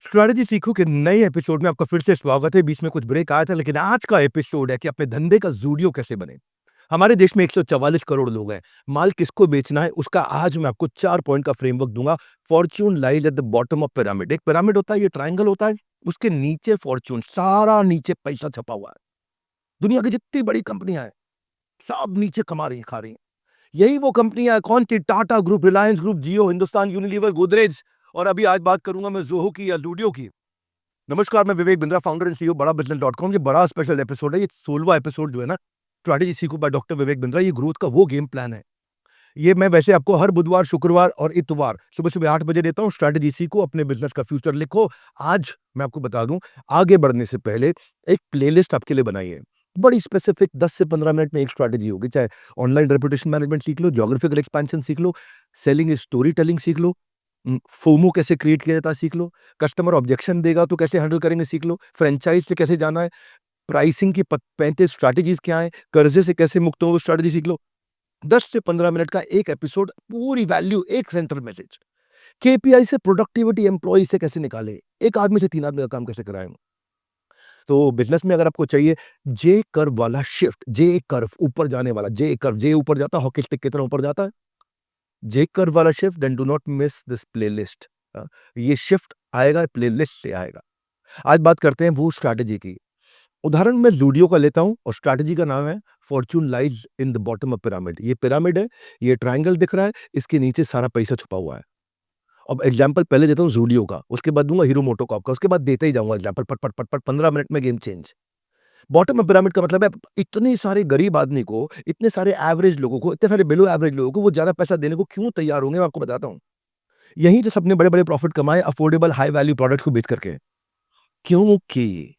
Strategy सीखो के नए एपिसोड में आपका फिर से स्वागत है। बीच में कुछ ब्रेक आया था, लेकिन आज का एपिसोड है कि अपने धंधे का ज़ूडियो कैसे बने। हमारे देश में 144 करोड़ लोग हैं। माल किसको बेचना है, उसका आज मैं आपको 4 पॉइंट का फ्रेमवर्क दूँगा। Fortune lies at the bottom of pyramid. एक पिरामिड होता है, ये ट्रायंगल होता है, उसके नीचे फॉर्च्यून, सारा नीचे पैसा छपा हुआ है। दुनिया की जितनी बड़ी कंपनियाँ हैं, सब नीचे कमा रही हैं, खा रही हैं। यही वो कंपनियाँ हैं, कौन सी? टाटा ग्रुप, रिलायंस ग्रुप, जियो, हिंदुस्तान यूनिलीवर, गोदरेज, और अभी आज बात करूँगा मैं ज़ोहो की या लूडियो की। नमस्कार, मैं Vivek Bindra, founder and CEO बड़ा बिज़नेस डॉट कॉम। ये बड़ा स्पेशल एपिसोड है। ये 16वां एपिसोड जो है ना, स्ट्रैटेजी सीखो बाय डॉक्टर विवेक बिंद्रा, ये ग्रोथ का वो गेम प्लान है। ये मैं वैसे आपको हर बुधवार, शुक्रवार और इतवार सुबह-सुबह 8 बजे देता हूँ। स्ट्रैटेजी सीखो, अपने बिज़नेस का फ्यूचर लिखो। आज मैं आपको बता दूँ, आगे बढ़ने से पहले एक प्लेलिस्ट आपके लिए बनाई है। बड़ी स्पेसिफिक 10 से 15 मिनट में एक स्ट्रैटेजी होगी। चाहे ऑनलाइन रेपुटेशन मैनेजमेंट सीख लो, ज्योग्राफिकल एक्सपेंशन सीख लो, सेलिंग स्टोरी टेलिंग सीख लो, फोमो कैसे क्रिएट किया जाता है सीख लो, कस्टमर ऑब्जेक्शन देगा तो कैसे हैंडल करेंगे सीख लो, फ्रेंचाइज से कैसे जाना है, प्राइसिंग की 35 स्ट्रैटेजीज क्या है, कर्जे से कैसे मुक्त हो, स्ट्रैटेजी सीख लो। 10 से 15 मिनट का एक एपिसोड, पूरी वैल्यू, एक सेंटर मैसेज। केपीआई से प्रोडक्टिविटी एम्प्लॉय से कैसे निकाले, एक आदमी से 3 आदमी का काम कैसे कराएं। तो बिजनेस में अगर आपको चाहिए जे कर्व वाला शिफ्ट, जे कर्व ऊपर जाने वाला, जे कर्व, जे ऊपर जाता है, हॉकी स्टिक की तरह ऊपर जाता है, जे कर्व वाला shift, then do not miss this playlist. ये शिफ्ट आएगा, प्लेलिस्ट से आएगा। आज बात करते हैं वो स्ट्रैटेजी की। उदाहरण मैं ज़ूडियो का लेता हूँ और स्ट्रैटेजी का नाम है Fortune lies in the bottom of pyramid. ये पिरामिड है, ये ट्रायंगल दिख रहा है, इसके नीचे सारा पैसा छुपा हुआ है। अब एग्जांपल पहले देता हूँ ज़ूडियो का, उसके बाद दूंगा हीरो मोटोकॉर्प का, उसके बाद देते ही जाऊंगा एग्जांपल, पट पट पट पट, 15 मिनट में game change. Bottom of pyramid का मतलब है इतने सारे गरीब आदमी को, इतने सारे एवरेज लोगों को, इतने सारे बिलो एवरेज लोगों को वो ज्यादा पैसा देने को क्यों तैयार होंगे, मैं आपको बताता हूँ। यहीं से सबने बड़े बड़े प्रॉफिट कमाए अफोर्डेबल हाई वैल्यू प्रोडक्ट को बेच करके। क्योंकि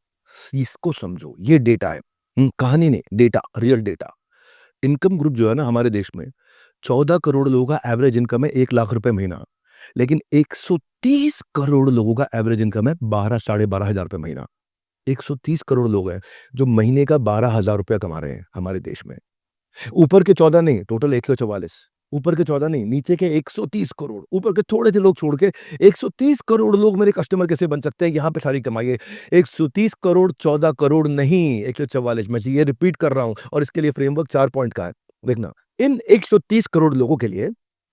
इसको समझो, ये डेटा है। कहानी नहीं, data, real data. Income group जो है ना हमारे देश में, 14 करोड़ लोगों का एवरेज इनकम है 1 लाख रुपए महीना। लेकिन 130 करोड़ लोगों का एवरेज इनकम है 12 साढ़े 12 हजार रुपए महीना। 130 करोड़ लोग हैं जो महीने का 12,000 रुपया कमा रहे हैं हमारे देश में। ऊपर के 14 नहीं, टोटल 144। ऊपर के 14 नहीं, नीचे के 130 करोड़, ऊपर के थोड़े से लोग छोड़ के 130 करोड़ लोग मेरे कस्टमर कैसे बन सकते हैं? यहाँ पे सारी कमाई है। 130 करोड़, 14 करोड़ नहीं, 144। मैं ये रिपीट कर रहा हूँ और इसके लिए फ्रेमवर्क 4 पॉइंट का है। देखना, इन 130 करोड़ लोगों के लिए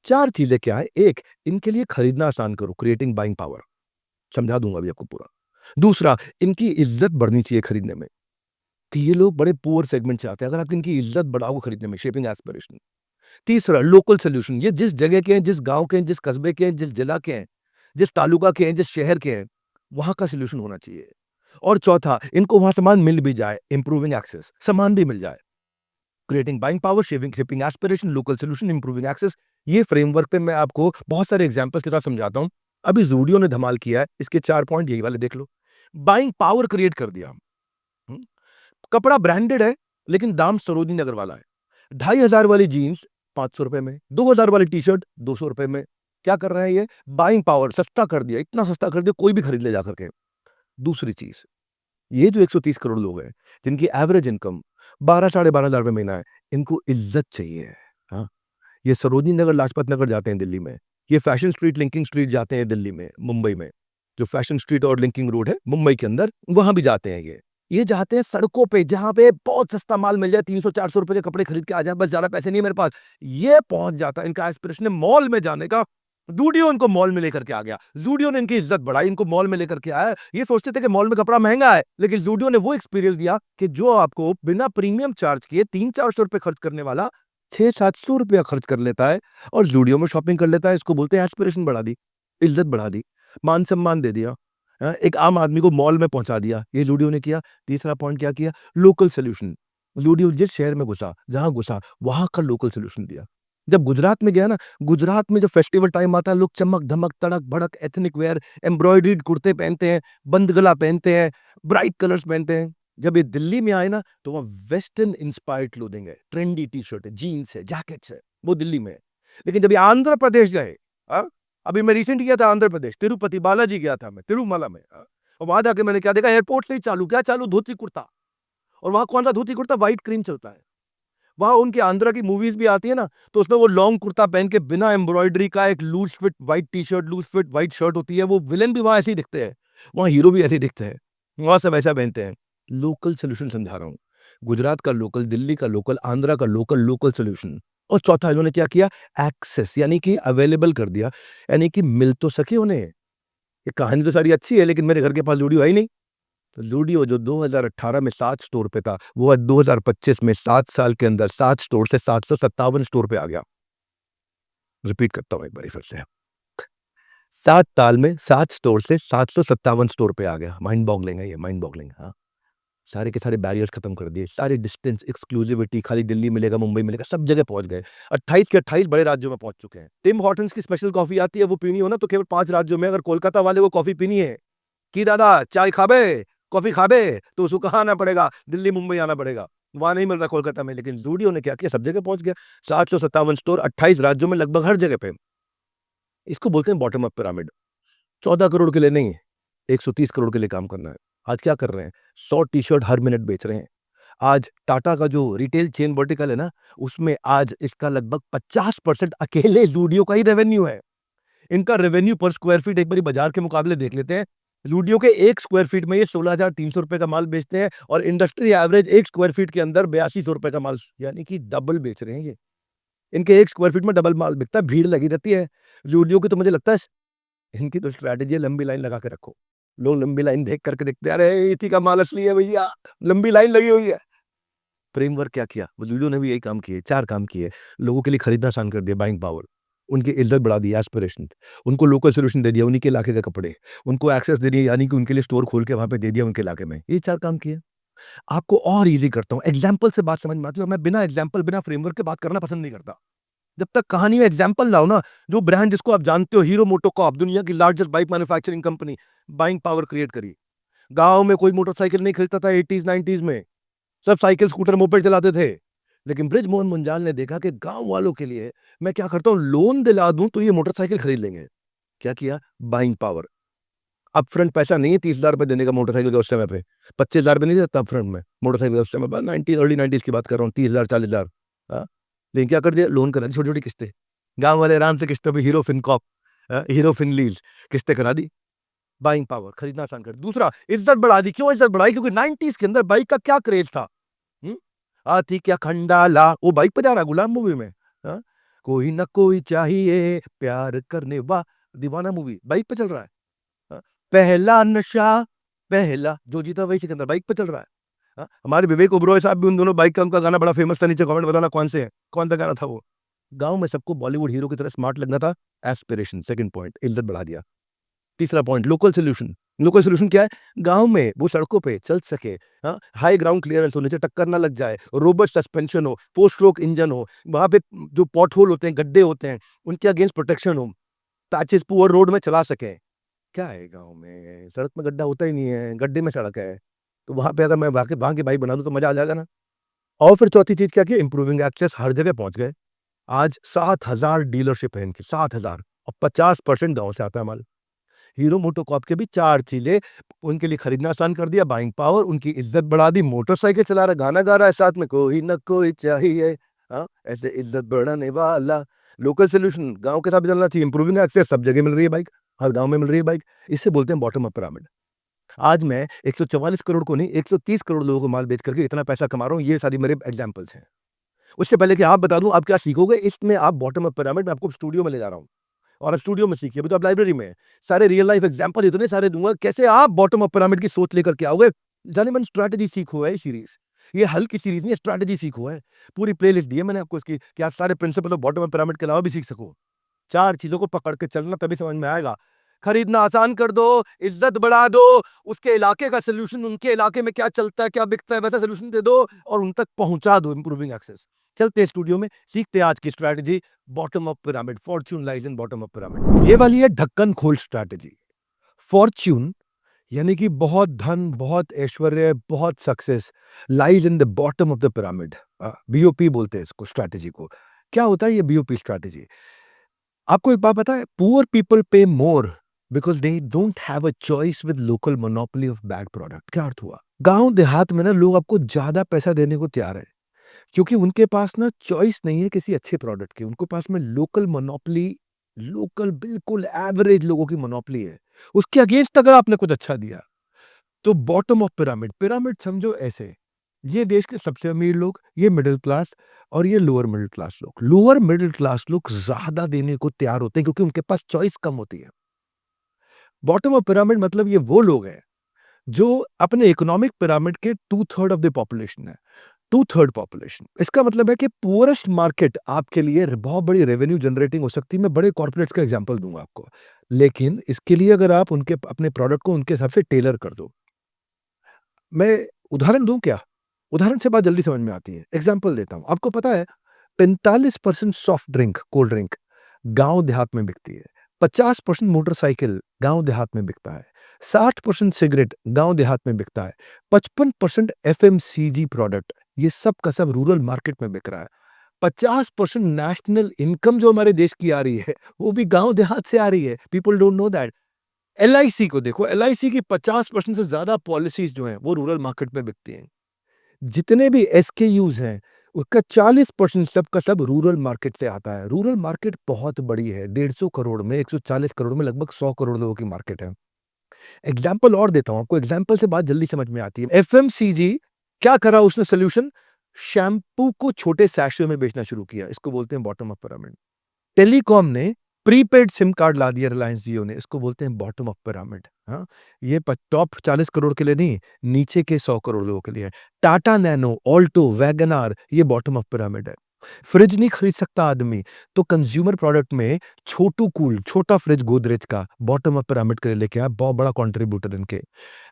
4 चीजें क्या है? एक, इनके लिए खरीदना आसान करो, क्रिएटिंग बाइंग पावर। समझा दूंगा अभी आपको पूरा। दूसरा, इनकी इज्जत बढ़नी चाहिए खरीदने में, कि ये लोग बड़े पुअर सेगमेंट से आते हैं, अगर आप इनकी इज्जत बढ़ाओ खरीदने में, शेपिंग एस्पिरेशन। तीसरा, लोकल सॉल्यूशन, ये जिस जगह के हैं, जिस गांव के हैं, जिस कस्बे के हैं, जिस जिला के हैं, जिस तालुका के हैं, जिस शहर के हैं, वहां का सॉल्यूशन होना चाहिए। और चौथा, इनको वहां सामान मिल भी जाए, इंप्रूविंग एक्सेस, सामान भी मिल जाए। Creating buying power, shaping shaping aspiration, local solution, improving access. ये फ्रेमवर्क पे मैं आपको बहुत सारे एग्जांपल्स के साथ समझाता हूं। अभी जूडियो ने धमाल किया है, इसके 4 पॉइंट यही वाले देख लो। बाइंग पावर क्रिएट कर दिया। हम्म, कपड़ा ब्रांडेड है, लेकिन दाम सरोजिनी नगर वाला है। 2,500 वाली जीन्स 500 रुपए में, 2,000 वाली टी शर्ट 200 रुपए में। क्या कर रहे हैं ये? बाइंग पावर सस्ता कर दिया, इतना सस्ता कर दिया कोई भी खरीद ले जा करके। दूसरी चीज, ये जो 130 करोड़ लोग हैं जिनकी एवरेज इनकम 12 साढ़े 12 हजार रुपए महीना है, इनको इज्जत चाहिए। हाँ, ये सरोजिनी नगर, लाजपत नगर जाते हैं दिल्ली में, ये फैशन स्ट्रीट, लिंकिंग स्ट्रीट जाते हैं दिल्ली में, मुंबई में। जो फैशन स्ट्रीट और लिंकिंग रोड है मुंबई के अंदर, वहां भी जाते हैं ये जाते हैं सड़कों पे, जहां पे बहुत सस्ता माल मिल जाए, 300-400 रुपए के कपड़े खरीद के आ जाए, बस ज्यादा पैसे नहीं है मेरे पास। ये पहुंच जाता है, इनका एस्पिरेशन है मॉल में जाने का। जूडियो इनको मॉल में लेकर के आ गया, जूडियो ने इनकी इज्जत बढ़ाई, इनको मॉल में लेकर के आया। ये सोचते थे कि मॉल में कपड़ा महंगा है, लेकिन जूडियो ने वो एक्सपीरियंस दिया कि जो आपको बिना प्रीमियम चार्ज किए 300-400 रुपए खर्च करने वाला 600-700 रुपया खर्च कर लेता है और जूडियो में शॉपिंग कर लेता है। इसको बोलते हैं एस्पिरेशन बढ़ा दी, इज्जत बढ़ा दी, मान सम्मान दे दिया। एक आम आदमी को मॉल में पहुंचा दिया, ये जूडियो ने किया। तीसरा पॉइंट क्या किया? Local solution. जूडियो जिस शहर में घुसा, जहां घुसा, वहां का लोकल सोल्यूशन दिया। जब गुजरात में गया ना, गुजरात में जब फेस्टिवल टाइम आता है, लोग चमक धमक तड़क भड़क एथनिक वेयर, एम्ब्रॉयडर्ड कुर्ते पहनते हैं, बंद गला पहनते हैं, ब्राइट कलर्स पहनते हैं। जब ये दिल्ली में आए ना, तो वहाँ वेस्टर्न इंस्पायर्ड क्लोथिंग है, ट्रेंडी टी शर्ट है, जीन्स है, जैकेट्स है, वो दिल्ली में है। लेकिन जब ये आंध्र प्रदेश गए, हाँ, अभी मैं रिसेंट गया था आंध्र प्रदेश, तिरुपति बालाजी गया था मैं, तिरुमला में, हाँ, और वहां जाके मैंने क्या देखा, एयरपोर्ट से ही चालू, क्या चालू? धोती कुर्ता। और वहां कौन सा धोती कुर्ता? व्हाइट क्रीम चलता है। वहां उनके आंध्रा की मूवीज भी आती है ना, तो उसमें वो लॉन्ग कुर्ता पहन के बिना एम्ब्रॉयडरी का, एक loose fit white T shirt, loose fit white shirt होती है, वो विलेन भी वहां ऐसे ही दिखते हैं। वहाँ हीरो भी ऐसे ही दिखते हैं, वहाँ सब ऐसा पहनते हैं। लोकल सॉल्यूशन समझा रहा हूँ। गुजरात का लोकल, दिल्ली का लोकल, आंध्रा का लोकल, लोकल सॉल्यूशन। और चौथा इन्होंने क्या किया? एक्सेस यानी कि अवेलेबल कर दिया, यानी कि मिल तो सके उन्हें। ये कहानी तो सारी अच्छी है लेकिन मेरे घर के पास ज़ूडियो है ही नहीं। तो ज़ूडियो जो 2018 में 7 स्टोर पे था, वो आज 2025 में 7 साल के अंदर 7 स्टोर से 757 स्टोर पे आ गया। रिपीट करता हूँ एक बारी फिर से। 7 साल में 7 स्टोर से 757 स्टोर पे आ गया। माइंड बॉगलिंग है ये, माइंड बॉगलिंग, हाँ। सारे के सारे बैरियर्स खत्म कर दिए, सारे डिस्टेंस, एक्सक्लूसिविटी, खाली दिल्ली मिलेगा, मुंबई मिलेगा, सब जगह पहुँच गए। 28 के 28 बड़े राज्यों में पहुँच चुके हैं। टिम हॉर्टन्स की स्पेशल कॉफ़ी आती है, वो पीनी हो ना तो केवल 5 राज्यों में। अगर कोलकाता वाले को कॉफ़ी पीनी है कि दादा चाय खाबे, कॉफ़ी खाबे, तो उसको कहाँ आना पड़ेगा? दिल्ली, मुंबई आना पड़ेगा। वहाँ नहीं मिल रहा कोलकाता में, लेकिन ज़ूडियो ने क्या किया? सब जगह पहुँच गया। 757 स्टोर 28 राज्यों में, लगभग हर जगह पे। इसको बोलते हैं बॉटम अप पिरामिड। 14 करोड़ के लिए नहीं, 130 करोड़ के लिए काम करना है। आज क्या कर रहे हैं? 100 टी-शर्ट हर मिनट बेच रहे हैं। आज टाटा का जो रिटेल चेन वर्टिकल है ना, उसमें आज इसका लगभग 50% अकेले ज़ूडियो का ही रेवेन्यू है। इनका रेवेन्यू पर स्क्वायर फीट एक बारी बाजार के मुकाबले देख लेते हैं। ज़ूडियो के 1 स्क्वायर फीट में ये ₹16,300 का माल बेचते हैं और इंडस्ट्री एवरेज 1 स्क्वायर फीट के अंदर ₹8200 का माल, यानी कि डबल बेच रहे हैं ये। इनके 1 स्क्वायर फीट में डबल माल बिकता है, भीड़ लगी रहती है। ज़ूडियो की तो मुझे लगता है इनकी तो स्ट्रैटेजी है, लंबी लाइन लगा के रखो। लोग लंबी लाइन देख करके देखते हैं, अरे इसी का माल असली है भैया, लंबी लाइन लगी हुई है। फ्रेमवर्क क्या किया? वो वीडियो ने भी यही काम किए, 4 काम किए। लोगों के लिए खरीदना आसान कर दिया, बाइंग पावर। उनकी इज़्ज़त बढ़ा दी, एस्पिरेशन। उनको लोकल सॉल्यूशन दे दिया, उन्हीं के इलाके के कपड़े। उनको एक्सेस दे दिया, यानी कि उनके लिए स्टोर खोल के वहाँ पे दे दिया उनके इलाके में। ये 4 काम किए। आपको और ईज़ी करता हूँ, एग्ज़ाम्पल से बात समझ में आती है और मैं बिना एग्ज़ाम्पल, बिना फ्रेमवर्क के बात करना पसंद नहीं करता। जब तक कहानी में एग्ज़ाम्पल ना हो ना, जो ब्रांड जिसको आप जानते हो, हीरो मोटोकॉर्प, दुनिया की largest bike manufacturing company, buying power create करी। गाँव में कोई मोटरसाइकिल नहीं खरीदता था 80s 90s में। सब साइकिल, स्कूटर, मोपेड चलाते थे। लेकिन बृजमोहन मुंजाल ने देखा कि गाँव वालों के लिए मैं क्या करता हूँ, लोन दिला दूँ तो ये मोटरसाइकिल खरीद लेंगे। क्या किया? Buying power. अपफ्रंट पैसा नहीं है ₹30,000 देने का मोटरसाइकिल का उस समय पे। 25,000 नहीं देता अपफ्रंट में मोटरसाइकिल का उस समय पे, 90 अर्ली 90s की बात कर रहा हूँ, 30,000 40,000। हाँ? लेकिन क्या कर दिया? लोन करा दी, छोटी-छोटी किस्तें। गाँव वाले आराम से किस्तों पे हीरो फिनकॉर्प, हीरो फिनलीज किस्तें करा दी। बाइंग पावर, खरीदना आसान कर। दूसरा, इज़्ज़त बढ़ा दी। क्यों इज़्ज़त बढ़ाई? क्योंकि 90s के अंदर बाइक का क्या क्रेज़ था। हुँ? हाथी क्या खंडाला, वो बाइक पे जा रहा है गुलाम मूवी में। हाँ? कोई न कोई चाहिए प्यार करने दीवाना मूवी बाइक पे चल रहा है। हाँ? पहला नशा, पहला जो जीता वही सिकंदर, बाइक पे चल रहा है। हाँ? हमारे विवेक ओबरॉय साहब भी उन दोनों बाइक का उनका गाना बड़ा फेमस था, नीचे कमेंट बताना कौन से हैं, कौन सा गाना था वो? गाँव में सबको बॉलीवुड हीरो की तरह स्मार्ट लगना था, एस्पिरेशन, सेकंड पॉइंट, इज़्ज़त बढ़ा दिया। तीसरा point, local solution. Local solution क्या है? गाँव में वो सड़कों पे चल सके, हाँ? हाई ग्राउंड क्लियरेंस हो, नीचे टक्कर ना लग जाए, रोबस्ट सस्पेंशन हो, 4 स्ट्रोक इंजन हो, वहाँ पे जो पॉट होल होते हैं, गड्ढे होते हैं, उनके अगेंस्ट प्रोटेक्शन हो, पैचेस पुअर रोड में चला सकें। क्या है गाँव में? सड़क में गड्ढा होता ही नहीं है, गड्ढे में सड़क है। तो वहाँ पे अगर मैं वहाँ की बाइक बना दूँ तो मज़ा आ जाएगा ना। और फिर चौथी चीज़ क्या की? इम्प्रूविंग एक्सेस, हर जगह पहुँच गए। आज 7,000 डीलरशिप है इनकी, 7,000 और 50% गाँव से आता है माल। हीरो मोटोकॉर्प के भी 4 चीज़ें, उनके लिए खरीदना आसान कर दिया, बाइंग पावर, उनकी इज़्ज़त बढ़ा दी, मोटरसाइकिल चला रहा है, गाना गा रहा है साथ में, कोई न कोई चाहिए, हाँ? ऐसे इज़्ज़त बढ़ाने वाला। लोकल सॉल्यूशन, गाँव के साथ भी चलना चाहिए, इम्प्रूविंग एक्सेस, सब जगह मिल रही है बाइक, हर गाँव में मिल रही है बाइक। इसे बोलते हैं बॉटम अप पिरामिड। आज मैं 144 करोड़ को नहीं, 130 करोड़ लोगों को माल बेच करके इतना पैसा कमा रहा हूँ, ये सारी मेरे एग्ज़ाम्पल्स हैं। उससे पहले कि आप बता दूँ आप क्या सीखोगे, इसमें आप बॉटम अप पिरामिड मैं आपको स्टूडियो में ले जा रहा हूँ। और अब स्टूडियो में सीखिए, अभी तो आप लाइब्रेरी में हैं। सारे रियल लाइफ एग्ज़ाम्पल इतने सारे दूँगा, कैसे आप बॉटम अप पिरामिड की सोच लेकर के आओगे। जाने-मन स्ट्रैटेजी सीखो है ये सीरीज़। ये हल की सीरीज़ नहीं है, स्ट्रैटेजी सीखो है। पूरी प्लेलिस्ट दी है मैंने आपको इसकी कि आप सारे principle of bottom up pyramid के अलावा भी सीख सको। 4 चीज़ों को पकड़ के चलना तभी समझ में आएगा। खरीदना आसान कर दो, इज़्ज़त बढ़ा दो, उसके इलाके का सॉल्यूशन, उनके इलाके में क्या चलता है, क्या बिकता है, वैसा सॉल्यूशन दे दो और उन तक पहुँचा दो, इम्प्रूविंग एक्सेस। चलते हैं स्टूडियो में, सीखते हैं आज की strategy, bottom up pyramid, Fortune lies इन बॉटम अप पिरामिड। ये वाली है ढक्कन खोल स्ट्रैटेजी। फॉर्च्यून यानी कि बहुत धन, बहुत ऐश्वर्य, बहुत success lies in the bottom of the pyramid. BOP बोलते हैं इसको, स्ट्रैटेजी को। क्या होता है ये बीओपी स्ट्रैटेजी? आपको एक बात पता है, पुअर पीपल पे more because they don't have a choice with local monopoly of bad product. क्या अर्थ हुआ? गाँव देहात में ना लोग आपको ज़्यादा पैसा देने को तैयार है, क्योंकि उनके पास ना चॉइस नहीं है किसी अच्छे प्रोडक्ट की, उनके पास में लोकल मोनोपोली लोकल बिल्कुल एवरेज लोगों की मोनोपोली है। उसके अगेंस्ट अगर आपने कुछ अच्छा दिया, तो बॉटम ऑफ पिरामिड, पिरामिड समझो ऐसे, ये देश के सबसे अमीर लोग, ये मिडिल क्लास और ये लोअर मिडिल क्लास लोग। लोअर मिडिल क्लास लोग ज़्यादा देने को तैयार होते हैं क्योंकि उनके पास चॉइस कम होती है। बॉटम ऑफ पिरामिड मतलब ये वो लोग हैं, जो अपने इकोनॉमिक पिरामिड के 2/3 ऑफ द पॉपुलेशन है। 2/3 पॉपुलेशन। इसका मतलब है कि पुअरेस्ट मार्केट आपके लिए बहुत बड़ी रेवेन्यू जनरेटिंग हो सकती है। मैं बड़े कॉर्पोरेट्स का एग्जांपल दूँगा आपको। लेकिन इसके लिए अगर आप उनके अपने प्रोडक्ट को उनके हिसाब से टेलर कर दो। मैं उदाहरण दूँ क्या? उदाहरण से बात जल्दी समझ में आती है। एग्जांपल देता हूँ। आपको पता है 45% सॉफ्ट ड्रिंक, कोल्ड ड्रिंक गाँव देहात में बिकती है। 50% मोटरसाइकिल गाँव देहात में बिकता है। 60% सिगरेट गाँव देहात में बिकता है। 55% एफएमसीजी प्रोडक्ट, ये सब का सब रूरल मार्केट में बिक रहा है। 50% नेशनल इनकम जो हमारे देश की आ रही है, वो भी गाँव देहात से आ रही है। People don't know that. LIC को देखो, एलआईसी की 50% से ज़्यादा पॉलिसीज़ जो हैं, वो रूरल मार्केट में बिकती हैं। जितने भी एसकेयूज़ हैं, उसका 40% सब का सब रूरल मार्केट से आता है। रूरल मार्केट बहुत बड़ी है, 150 करोड़ में, 140 करोड़ में लगभग 100 करोड़ लोगों की मार्केट है। एग्ज़ाम्पल और देता हूँ आपको, एग्ज़ाम्पल से बात जल्दी समझ में आती है। एफएमसीजी क्या करा उसने सॉल्यूशन? शैम्पू को छोटे सैशे में बेचना शुरू किया। इसको बोलते हैं बॉटम ऑफ पिरामिड। टेलीकॉम ने प्रीपेड सिम कार्ड ला दिया रिलायंस जियो ने, इसको बोलते हैं बॉटम ऑफ पिरामिड। हाँ, ये टॉप 40 करोड़ के लिए नहीं, नीचे के 100 करोड़ लोगों के लिए है। Tata Nano, Alto, wagon R, ये बॉटम ऑफ पिरामिड है। फ्रिज नहीं खरीद सकता आदमी, तो कंज्यूमर प्रोडक्ट में छोटू कूल, छोटा फ्रिज गोदरेज का बॉटम ऑफ पिरामिड के लिए लेके आया, बहुत बड़ा कंट्रीब्यूटर इनके।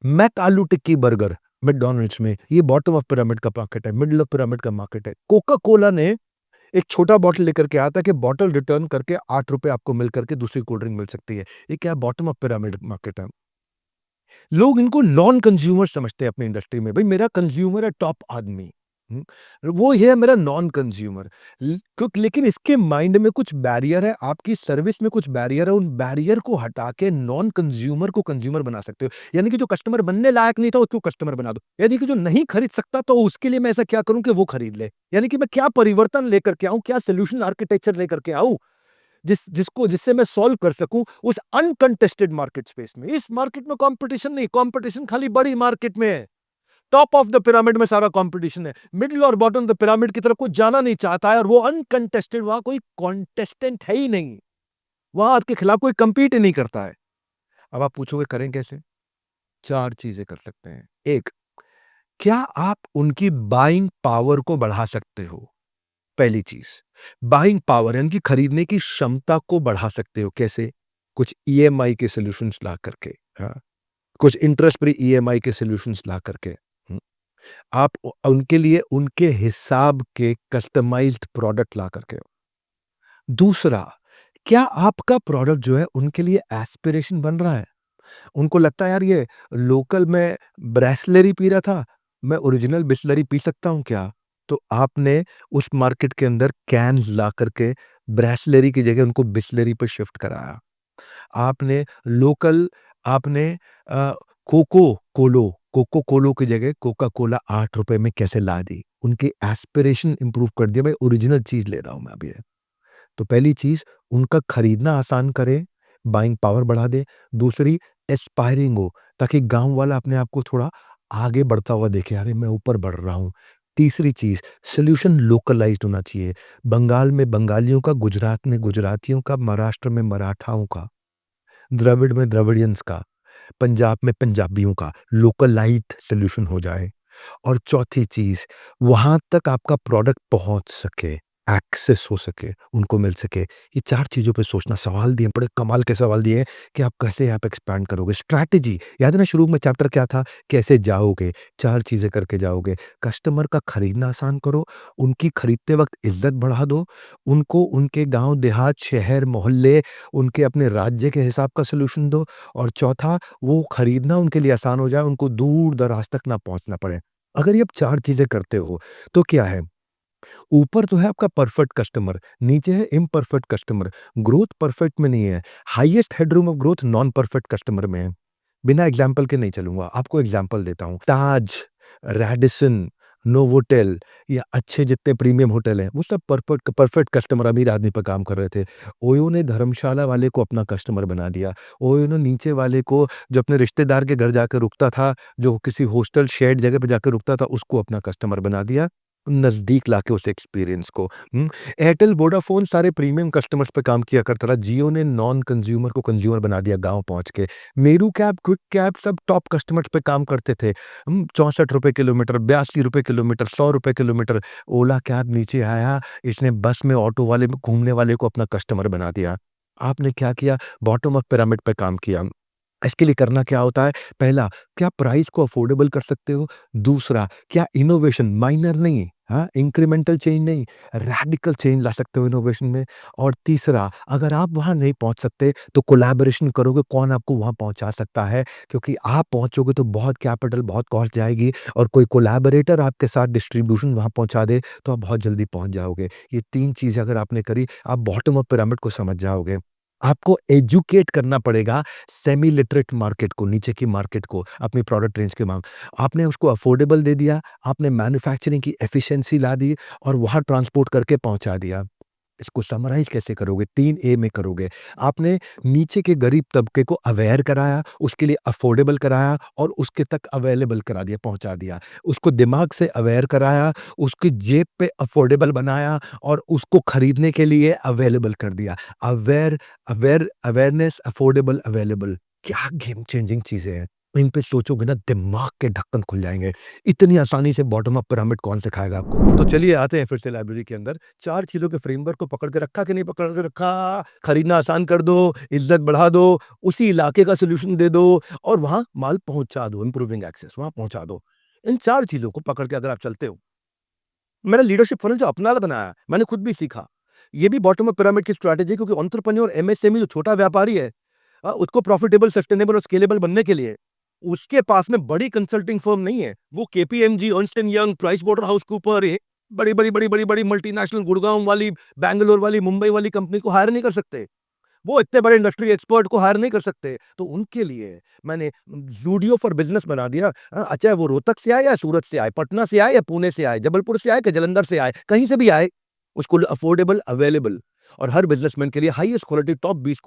मैक आलू टिक्की बर्गर मैकडॉनल्ड्स में, ये बॉटम ऑफ पिरामिड का मार्केट है, मिडल ऑफ पिरामिड का मार्केट है। कोका कोला ने एक छोटा बॉटल लेकर के आया था कि बॉटल रिटर्न करके ₹8 आपको मिल करके दूसरी कोल्ड ड्रिंक मिल सकती है। ये क्या बॉटम ऑफ पिरामिड मार्केट है। लोग इनको नॉन कंज्यूमर समझते हैं अपनी इंडस्ट्री में। भई मेरा कंज्यूमर है टॉप आदमी। हुँ, वो ये है मेरा नॉन कंज्यूमर। लेकिन इसके माइंड में कुछ बैरियर है, आपकी सर्विस में कुछ बैरियर है, उन बैरियर को हटा के नॉन कंज्यूमर को कंज्यूमर बना सकते हो। यानी कि जो कस्टमर बनने लायक नहीं था उसको कस्टमर बना दो। यानी कि जो नहीं खरीद सकता तो उसके लिए मैं ऐसा क्या करूँ कि वो खरीद ले। यानी कि मैं क्या परिवर्तन लेकर के आऊँ, क्या सॉल्यूशन आर्किटेक्चर लेकर के आऊँ जिससे मैं सॉल्व कर सकूं उस अनकंटेस्टेड मार्केट स्पेस में। इस मार्केट में कंपटीशन नहीं, कंपटीशन खाली बड़ी मार्केट में है। टॉप ऑफ द पिरामिड में सारा कंपटीशन है। मिडिल और बॉटम ऑफ द पिरामिड की तरफ कोई जाना नहीं चाहता है और वो अनकंटेस्टेड, वहां कोई कॉन्टेस्टेंट है ही नहीं। वहां आपके खिलाफ कोई compete ही नहीं करता है। अब आप पूछोगे करें कैसे? 4 चीजें कर सकते हैं। एक, क्या आप उनकी बाइंग पावर को बढ़ा सकते हो? पहली चीज, बाइंग पावर यानी कि खरीदने की क्षमता को बढ़ा सकते हो। कैसे? कुछ ईएमआई के सॉल्यूशंस ला करके, हाँ, कुछ इंटरेस्ट फ्री ईएमआई के सॉल्यूशंस ला करके। आप उनके लिए उनके हिसाब के कस्टमाइज्ड प्रोडक्ट ला करके। दूसरा, क्या आपका प्रोडक्ट जो है उनके लिए एस्पिरेशन बन रहा है? उनको लगता है यार ये लोकल में ब्रेसलरी पी रहा था, मैं ओरिजिनल बिसलरी पी सकता हूँ क्या? तो आपने उस मार्केट के अंदर कैन्स ला करके ब्रेसलरी की जगह उनको बिसलरी पे शिफ्ट कराया। आपने लोकल आपने अ, कोको कोलो की जगह कोका कोला ₹8 में कैसे ला दी? उनकी एस्पिरेशन इम्प्रूव कर दिया, भाई ओरिजिनल चीज़ ले रहा हूँ मैं अब ये। तो पहली चीज़, उनका खरीदना आसान करें, बाइंग पावर बढ़ा दें। दूसरी, एस्पायरिंग हो, ताकि गाँव वाला अपने आप को थोड़ा आगे बढ़ता हुआ देखे, अरे मैं ऊपर बढ़ रहा हूँ। तीसरी चीज़, सॉल्यूशन लोकलाइज़्ड होना चाहिए। बंगाल में बंगालियों का, गुजरात में गुजरातियों का, महाराष्ट्र में मराठाओं का, द्रविड़ में द्रविडियंस का, पंजाब में पंजाबियों का लोकलाइज़्ड सॉल्यूशन हो जाए। और चौथी चीज़, वहाँ तक आपका प्रोडक्ट पहुँच सके, एक्सेस हो सके, उनको मिल सके। ये 4 चीज़ों पे सोचना। सवाल दिए, बड़े कमाल के सवाल दिए हैं कि आप कैसे आप एक्सपैंड करोगे। स्ट्रैटेजी याद है ना, शुरू में चैप्टर क्या था? कैसे जाओगे? 4 चीज़ें करके जाओगे। कस्टमर का खरीदना आसान करो, उनकी खरीदते वक़्त इज़्ज़त बढ़ा दो, उनको उनके गाँव, देहात, शहर, मोहल्ले, उनके अपने राज्य के हिसाब का सॉल्यूशन दो। और चौथा, वो खरीदना उनके लिए आसान हो जाए, उनको दूर-दराज तक ना पहुँचना पड़े। अगर ये आप 4 चीज़ें करते हो, तो क्या है, ऊपर तो है आपका परफेक्ट कस्टमर, नीचे है इम्परफेक्ट कस्टमर। ग्रोथ परफेक्ट में नहीं है, highest headroom of growth non perfect customer में है। बिना एग्ज़ाम्पल के नहीं चलूँगा, आपको एग्ज़ाम्पल देता हूँ। ताज, रैडिसन, नोवोटेल या अच्छे जितने प्रीमियम होटल हैं, वो सब परफेक्ट परफेक्ट कस्टमर अमीर आदमी पे काम कर रहे थे। ओयो ने धर्मशाला वाले को अपना कस्टमर बना दिया। ओयो ने नीचे वाले को जो अपने रिश्तेदार के घर जाकर रुकता था, जो किसी हॉस्टल शेयर्ड जगह पे जाकर रुकता था, उसको अपना कस्टमर बना दिया, नज़दीक लाके उस एक्सपीरियंस को। एयरटेल, वोडाफ़ोन सारे प्रीमियम कस्टमर्स पे काम किया करता था। जियो ने नॉन कंज्यूमर को कंज्यूमर बना दिया गाँव पहुँच के। मेरू कैब, क्विक कैब सब टॉप कस्टमर्स पे काम करते थे। ₹64 किलोमीटर, ₹82 किलोमीटर, ₹100 किलोमीटर। ओला कैब नीचे आया, इसने बस में, ऑटो वाले में, घूमने वाले को अपना कस्टमर बना दिया। आपने क्या किया? बॉटम ऑफ पिरामिड पे काम किया। इसके लिए करना क्या होता है? पहला, क्या प्राइस को अफोर्डेबल कर सकते हो? दूसरा, क्या इनोवेशन माइनर नहीं, हाँ, इंक्रीमेंटल चेंज नहीं, रैडिकल चेंज ला सकते हो इनोवेशन में? और तीसरा, अगर आप वहाँ नहीं पहुँच सकते, तो कोलैबोरेशन करोगे, कौन आपको वहाँ पहुँचा सकता है? क्योंकि आप पहुँचोगे तो बहुत कैपिटल, बहुत कॉस्ट जाएगी और कोई कोलैबोरेटर आपके साथ डिस्ट्रीब्यूशन वहाँ पहुँचा दे, तो आप बहुत जल्दी पहुँच जाओगे। ये 3 चीज़ें अगर आपने करी, आप बॉटम ऑफ पिरामिड को समझ जाओगे। आपको एजुकेट करना पड़ेगा सेमी लिटरेट मार्केट को, नीचे की मार्केट को, अपनी प्रोडक्ट रेंज के मांग। आपने उसको अफोर्डेबल दे दिया, आपने मैन्युफैक्चरिंग की एफिशिएंसी ला दी और वहाँ ट्रांसपोर्ट करके पहुँचा दिया। इसको समराइज़ कैसे करोगे? 3 ए में करोगे। आपने नीचे के गरीब तबके को अवेयर कराया, उसके लिए अफोर्डेबल कराया और उसके तक अवेलेबल करा दिया, पहुँचा दिया। उसको दिमाग से अवेयर कराया, उसकी जेब पे अफोर्डेबल बनाया और उसको खरीदने के लिए अवेलेबल कर दिया। अवेयर अवेयरनेस, अफोर्डेबल, अवेलेबल, क्या गेम चेंजिंग चीज़ें हैं। इन पे सोचोगे ना, दिमाग के ढक्कन खुल जाएँगे। इतनी आसानी से बॉटम अप पिरामिड कौन सिखाएगा आपको? तो चलिए आते हैं फिर से लाइब्रेरी के अंदर। 4 चीज़ों के फ्रेमवर्क को पकड़ के रखा कि नहीं पकड़ के रखा? खरीदना आसान कर दो, इज़्ज़त बढ़ा दो, उसी इलाके का सॉल्यूशन दे दो और वहाँ माल पहुँचा दो, इम्प्रूविंग एक्सेस वहाँ पहुँचा दो। इन 4 चीज़ों को पकड़ के अगर आप चलते हो, मैंने लीडरशिप फनल जो अपना बनाया, मैंने खुद भी सीखा। ये भी बॉटम अप पिरामिड की स्ट्रैटेजी है, क्योंकि एंटरप्रेन्योर, एमएसएमई जो छोटा व्यापारी है, उसको प्रॉफिटेबल, सस्टेनेबल और स्केलेबल बनने के लिए उसके पास में बड़ी कंसल्टिंग फर्म नहीं है। वो KPMG, Ernst and young, price water house Cooper, ये बड़ी-बड़ी मल्टीनेशनल गुड़गाँव वाली, बैंगलोर वाली, मुंबई वाली कंपनी को हायर नहीं कर सकते। वो इतने बड़े इंडस्ट्री एक्सपर्ट को हायर नहीं कर सकते। तो उनके लिए मैंने ज़ूडियो फॉर बिज़नेस बना दिया। चाहे वो रोहतक से आए या सूरत से आए, पटना से आए या पुणे से आए, जबलपुर से आए कि जालंधर से आए, कहीं से भी आए, उसको अफोर्डेबल, अवेलेबल और हर बिज़नेसमैन के लिए हाईएस्ट क्वालिटी टॉप 20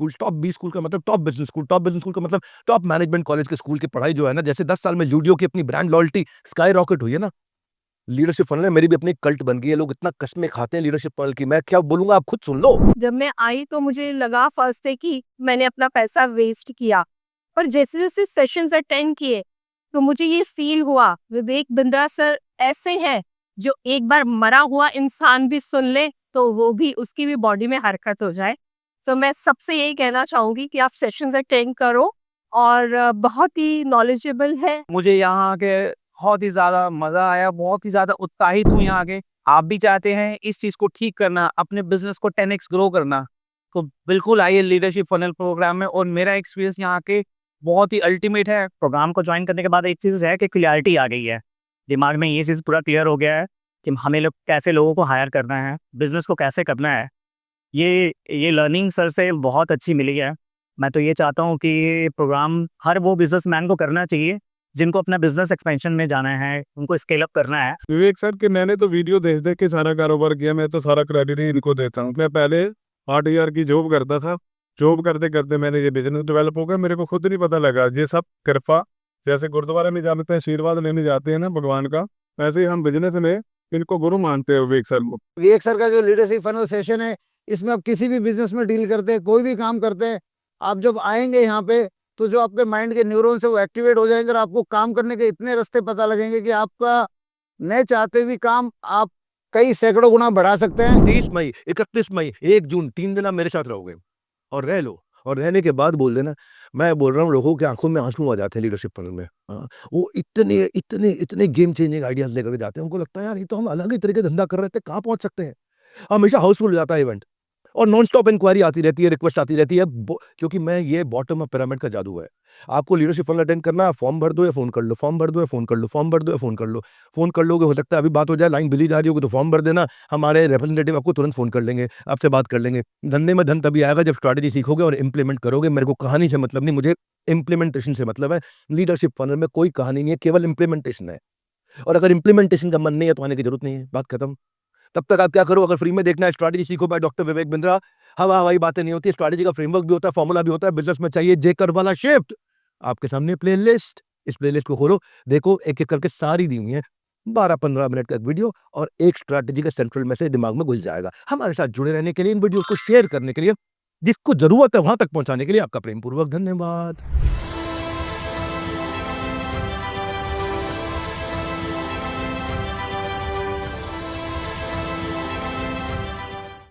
स्कूल का मतलब टॉप बिज़नेस स्कूल का मतलब टॉप मैनेजमेंट कॉलेज के स्कूल की पढ़ाई जो है ना, जैसे 10 साल में ज़ूडियो की अपनी ब्रांड लॉयल्टी स्काई रॉकेट हुई है ना, लीडरशिप फनल है, मेरी भी अपनी कल्ट बन गई है। लोग इतना कस्में खाते हैं लीडरशिप फनल की, मैं क्या बोलूँगा, आप खुद सुन लो। जब मैं आई तो मुझे लगा फर्स्ट डे कि मैंने अपना पैसा वेस्ट किया। पर जैसे-जैसे सेशंस अटेंड किए, तो मुझे ये फ़ील हुआ विवेक बिंद्रा सर ऐसे हैं, जो एक बार मरा हुआ इंसान भी सुन ले, तो वो भी उसकी भी बॉडी में हरकत हो जाए। तो मैं सबसे यही कहना चाहूँगी कि आप सेशंस अटेंड करो और बहुत ही नॉलेजेबल है। मुझे यहाँ आके बहुत ही ज़्यादा मज़ा आया, बहुत ही ज़्यादा उत्साहित हूँ यहाँ आके। आप भी चाहते हैं इस चीज़ को ठीक करना, अपने बिज़नेस को 10x ग्रो करना, तो बिल्कुल आइए लीडरशिप फनल प्रोग्राम में। और मेरा एक्सपीरियंस यहाँ के बहुत ही अल्टीमेट है। प्रोग्राम को जॉइन करने के बाद एक चीज़ है कि क्लैरिटी आ गई है। दिमाग में ये चीज़ पूरा क्लियर हो गया है कि हमें लोग कैसे लोगों को हायर करना है, बिज़नेस को कैसे करना है। ये लर्निंग सर से बहुत अच्छी मिली है। मैं तो ये चाहता हूँ कि ये प्रोग्राम हर वो बिज़नेसमैन को करना चाहिए, जिनको अपना बिज़नेस एक्सपेंशन में जाना है, उनको स्केल अप करना है। विवेक सर के मैंने तो वीडियो देख के सारा कारोबार किया। मैं तो सारा क्रेडिट ही इनको देता हूँ। मैं पहले 8 ईयर की जॉब करता था। जॉब करते करते मैंने ये बिजनेस डेवलप हो गया। मेरे को खुद नहीं पता लगा। ये सब कृपा, जैसे गुरुद्वारा में जाते हैं आशीर्वाद लेने जाते हैं ना भगवान का, वैसे ही हम बिजनेस में इनको गुरु मानते हैं विवेक सर को। विवेक सर का जो लीडरशिप फनल सेशन है, इसमें आप किसी भी बिजनेस में डील करते हैं, कोई भी काम करते हैं, आप जब आएंगे यहाँ पे, तो जो आपके माइंड के न्यूरॉन्स है वो एक्टिवेट हो जाएंगे और आपको काम करने के इतने रास्ते पता लगेंगे कि आपका नहीं चाहते भी काम आप कई सैकड़ों गुना बढ़ा सकते हैं। 30 मई, 31 मई, 1 जून, 3 दिन आप मेरे साथ रहोगे और रह लो और रहने के बाद बोल देना, मैं बोल रहा हूँ, लोगों की आँखों में आँसू आ जाते हैं लीडरशिप फनल में। वो इतने गेम चेंजिंग आइडियाज़ लेकर के जाते हैं, उनको लगता है यार ये तो हम अलग ही तरीके धंधा कर रहे थे, कहाँ पहुँच सकते हैं? हमेशा हाउसफुल हो जाता है इवेंट और नॉन स्टॉप इंक्वायरी आती रहती है, रिक्वेस्ट आती रहती है, क्योंकि मैं ये बॉटम अप पिरामिड का जादू है। आपको लीडरशिप फनल अटेंड करना है, फॉर्म भर दो या फ़ोन कर लो, फॉर्म भर दो या फ़ोन कर लो, फॉर्म भर दो या फ़ोन कर लो। फ़ोन कर लोगे, हो सकता है अभी बात हो जाए, लाइन बिज़ी जा रही होगी तो फॉर्म भर देना, हमारे रिप्रेजेंटेटिव आपको तुरंत फ़ोन कर लेंगे, आपसे बात कर लेंगे। धंधे में धन तभी आएगा जब स्ट्रैटेजी सीखोगे और इम्प्लीमेंट करोगे। मेरे को कहानी से मतलब नहीं, मुझे इम्प्लीमेंटेशन से मतलब है। लीडरशिप फनल में कोई कहानी नहीं है, केवल इम्प्लीमेंटेशन है। और अगर इंप्लीमेंटेशन का मन नहीं है तो आने की जरूरत नहीं है, बात खत्म। तब तक आप क्या करो, अगर फ्री में देखना है स्ट्रैटेजी सीखो बाय डॉक्टर विवेक बिंद्रा, हवा हवाई बातें नहीं होती, स्ट्रैटेजी का फ्रेमवर्क भी होता है, फॉर्मूला भी होता है। बिजनेस में चाहिए जेकर वाला शिफ्ट, आपके सामने प्लेलिस्ट, इस प्लेलिस्ट को खोलो, देखो एक एक करके सारी दी हुई है, 12-15 मिनट का एक वीडियो और एक स्ट्रैटेजी का सेंट्रल मैसेज दिमाग में घुस जाएगा। हमारे साथ जुड़े रहने के लिए, इन वीडियो को शेयर करने के लिए, जिसको जरूरत है वहां तक पहुंचाने के लिए आपका प्रेम पूर्वक धन्यवाद।